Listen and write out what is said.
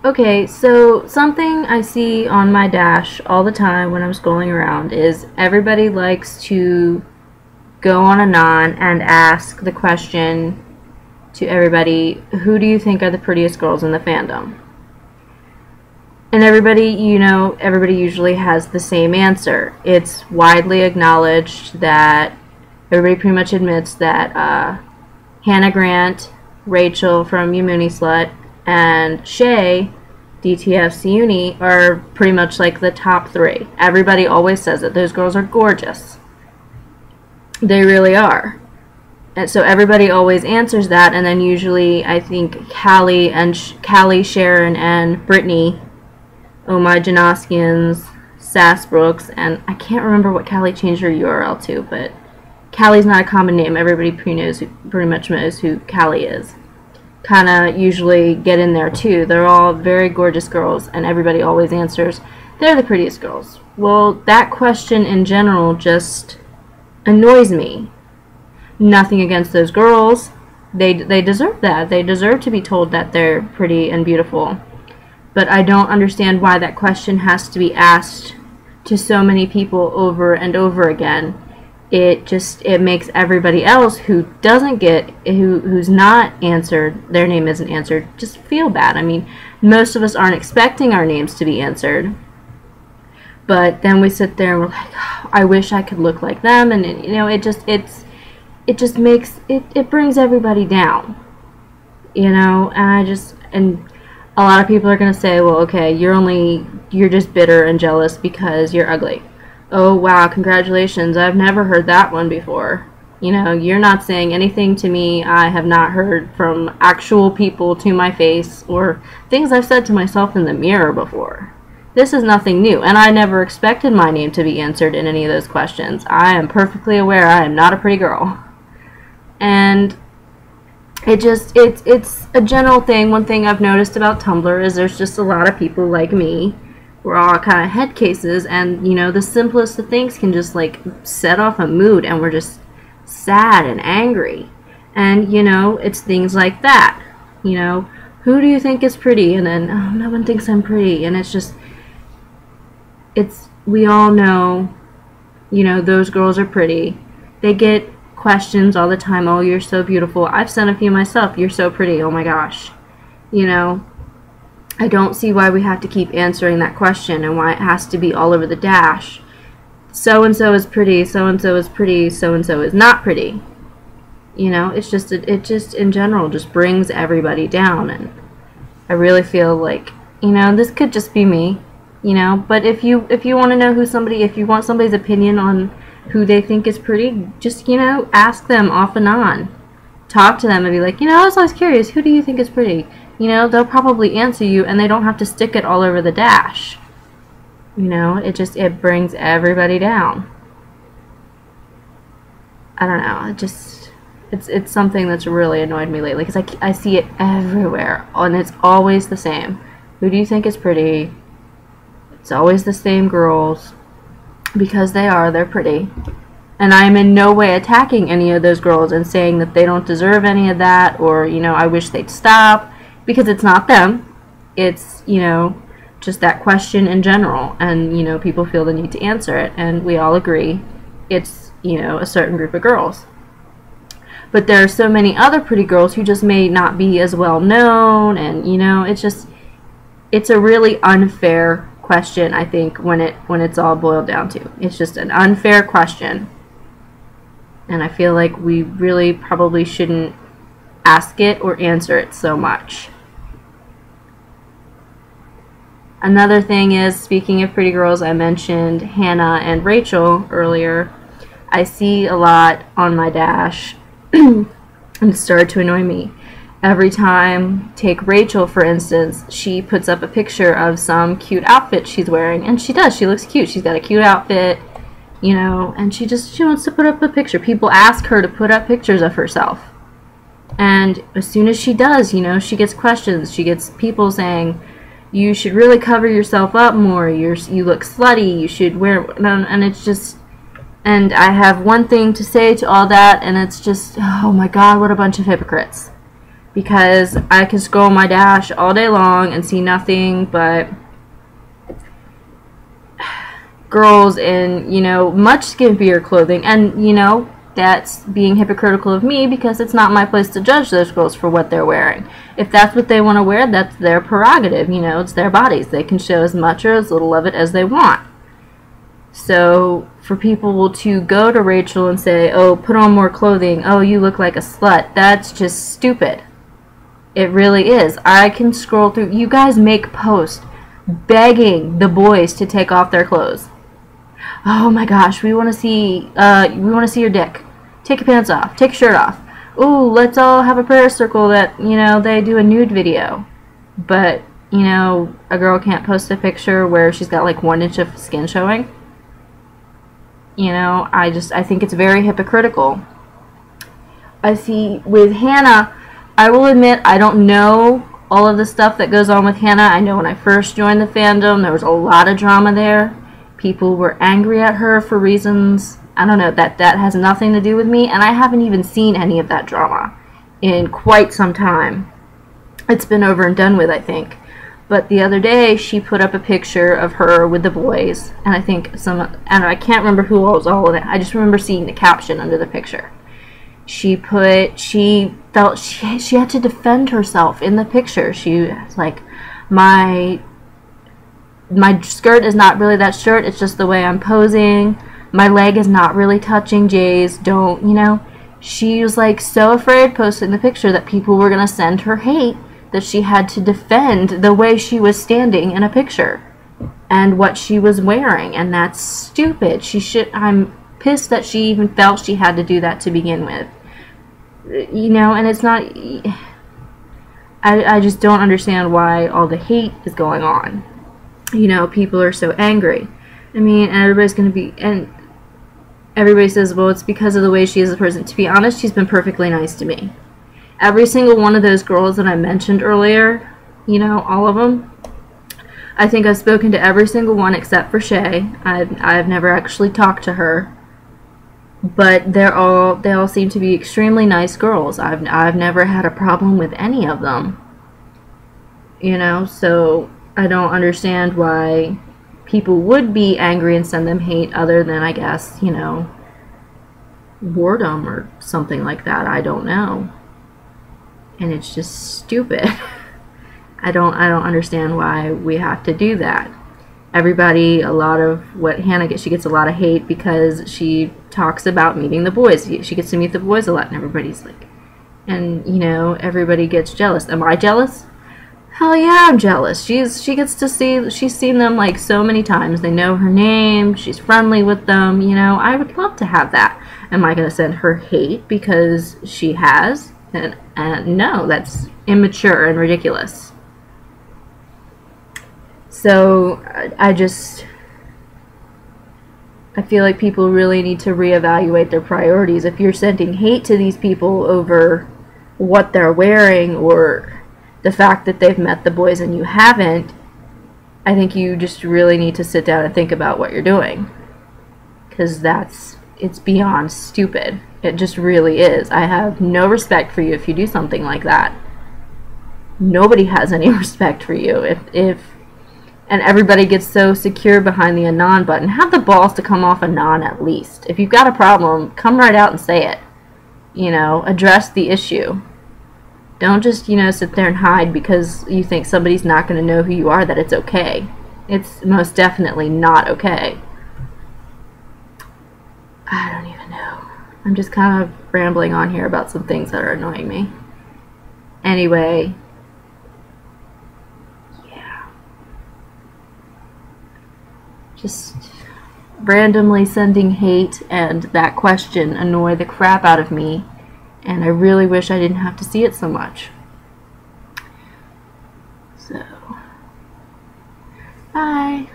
Okay, so something I see on my dash all the time when I'm scrolling around is everybody likes to go on anon and ask the question to everybody, who do you think are the prettiest girls in the fandom? And everybody, everybody usually has the same answer. It's widely acknowledged that everybody pretty much admits that Hannah Grant, Rachel from Yumuni Slut, and Shay, DTF's Uni, are pretty much like the top three. Everybody always says it. Those girls are gorgeous. They really are. And so everybody always answers that, and then usually I think Callie, Sharon, and Brittany, Oh My Janoskians, Sass Brooks, and I can't remember what Callie changed her URL to, but Callie's not a common name. Everybody pretty much knows who Callie is. Kind of usually get in there too. They're all very gorgeous girls, and everybody always answers they're the prettiest girls. Well, that question in general just annoys me. Nothing against those girls. They deserve that. They deserve to be told that they're pretty and beautiful. But I don't understand why that question has to be asked to so many people over and over again. It makes everybody else who who's not answered, their name isn't answered, just feel bad. I mean, most of us aren't expecting our names to be answered. But then we sit there and we're like, oh, I wish I could look like them, and it brings everybody down. And a lot of people are going to say, well, okay, you're just bitter and jealous because you're ugly. Oh, wow, congratulations. I've never heard that one before. You're not saying anything to me I have not heard from actual people to my face, or things I've said to myself in the mirror before. This is nothing new, and I never expected my name to be answered in any of those questions. I am perfectly aware I am not a pretty girl. And it's a general thing. One thing I've noticed about Tumblr is there's just a lot of people like me. We're all kind of head cases, and the simplest of things can just like set off a mood, and we're just sad and angry. And it's things like that. Who do you think is pretty? And then, oh, no one thinks I'm pretty. And we all know, those girls are pretty. They get questions all the time. Oh, you're so beautiful. I've sent a few myself. You're so pretty. Oh my gosh. I don't see why we have to keep answering that question, and why it has to be all over the dash. So-and-so is pretty, so-and-so is pretty, so-and-so is not pretty. It just in general just brings everybody down, and I really feel like, this could just be me, but if you want to know if you want somebody's opinion on who they think is pretty, just, ask them off and on. Talk to them and be like, I was always curious, who do you think is pretty? They'll probably answer you, and they don't have to stick it all over the dash. It brings everybody down. I don't know, it's something that's really annoyed me lately, because I see it everywhere, and it's always the same. Who do you think is pretty? It's always the same girls, because they're pretty. And I'm in no way attacking any of those girls and saying that they don't deserve any of that, or, I wish they'd stop, because it's not them. It's, just that question in general, and, people feel the need to answer it, and we all agree it's, a certain group of girls. But there are so many other pretty girls who just may not be as well known, and, it's a really unfair question, I think, when it's all boiled down to. It's just an unfair question. And I feel like we really probably shouldn't ask it or answer it so much. Another thing is, speaking of pretty girls, I mentioned Hannah and Rachel earlier. I see a lot on my dash, and it started to annoy me. Every time, take Rachel for instance, she puts up a picture of some cute outfit she's wearing, and she does, she looks cute, she's got a cute outfit, and she wants to put up a picture. People ask her to put up pictures of herself, and as soon as she does, she gets questions, she gets people saying, you should really cover yourself up more, you look slutty, you should wear, and it's just, and I have one thing to say to all that, and it's just, oh my god, what a bunch of hypocrites. because I can scroll my dash all day long and see nothing but girls in, you know, much skimpier clothing. And, you know, that's being hypocritical of me because it's not my place to judge those girls for what they're wearing. If that's what they want to wear, that's their prerogative. You know, it's their bodies. They can show as much or as little of it as they want. So for people to go to Rachel and say, oh, put on more clothing, oh, you look like a slut, that's just stupid. It really is. I can scroll through. You guys make posts begging the boys to take off their clothes. Oh my gosh, we want to see your dick. Take your pants off. Take your shirt off. Ooh, let's all have a prayer circle that, you know, they do a nude video. But, you know, a girl can't post a picture where she's got like 1 inch of skin showing. You know, I think it's very hypocritical. I see with Hannah, I will admit I don't know all of the stuff that goes on with Hannah. I know when I first joined the fandom, there was a lot of drama there. People were angry at her for reasons, I don't know, that has nothing to do with me, and I haven't even seen any of that drama in quite some time. It's been over and done with, I think. But the other day, she put up a picture of her with the boys, and I think I can't remember who was all in it. I just remember seeing the caption under the picture. She felt she had to defend herself in the picture. She was like, my skirt is not really that shirt, it's just the way I'm posing. My leg is not really touching Jay's. Don't, you know. She was like so afraid posting the picture that people were going to send her hate that she had to defend the way she was standing in a picture and what she was wearing, and that's stupid. I'm pissed that she even felt she had to do that to begin with. You know, and it's not, I just don't understand why all the hate is going on. You know, people are so angry. I mean, and everybody's going to be, and everybody says, well, it's because of the way she is as a person. To be honest, she's been perfectly nice to me. Every single one of those girls that I mentioned earlier, you know, all of them, I think I've spoken to every single one except for Shay. I've never actually talked to her. But they all seem to be extremely nice girls. I've never had a problem with any of them. You know, so I don't understand why people would be angry and send them hate other than, I guess, you know, boredom or something like that. I don't know. And it's just stupid. I don't understand why we have to do that. Everybody, a lot of what Hannah gets, she gets a lot of hate because she talks about meeting the boys. She gets to meet the boys a lot, and everybody's like, and you know, everybody gets jealous. Am I jealous? Hell yeah, I'm jealous. She gets to see, she's seen them like so many times. They know her name. She's friendly with them. You know, I would love to have that. Am I going to send her hate because she has? And no, that's immature and ridiculous. So I feel like people really need to reevaluate their priorities. If you're sending hate to these people over what they're wearing or the fact that they've met the boys and you haven't, I think you just really need to sit down and think about what you're doing. Because it's beyond stupid. It just really is. I have no respect for you if you do something like that. Nobody has any respect for you and everybody gets so secure behind the anon button. Have the balls to come off anon at least. If you've got a problem, come right out and say it. You know, address the issue. Don't just, you know, sit there and hide because you think somebody's not going to know who you are, that it's okay. It's most definitely not okay. I don't even know. I'm just kind of rambling on here about some things that are annoying me. Anyway, just randomly sending hate and that question annoy the crap out of me, and I really wish I didn't have to see it so much. So, bye.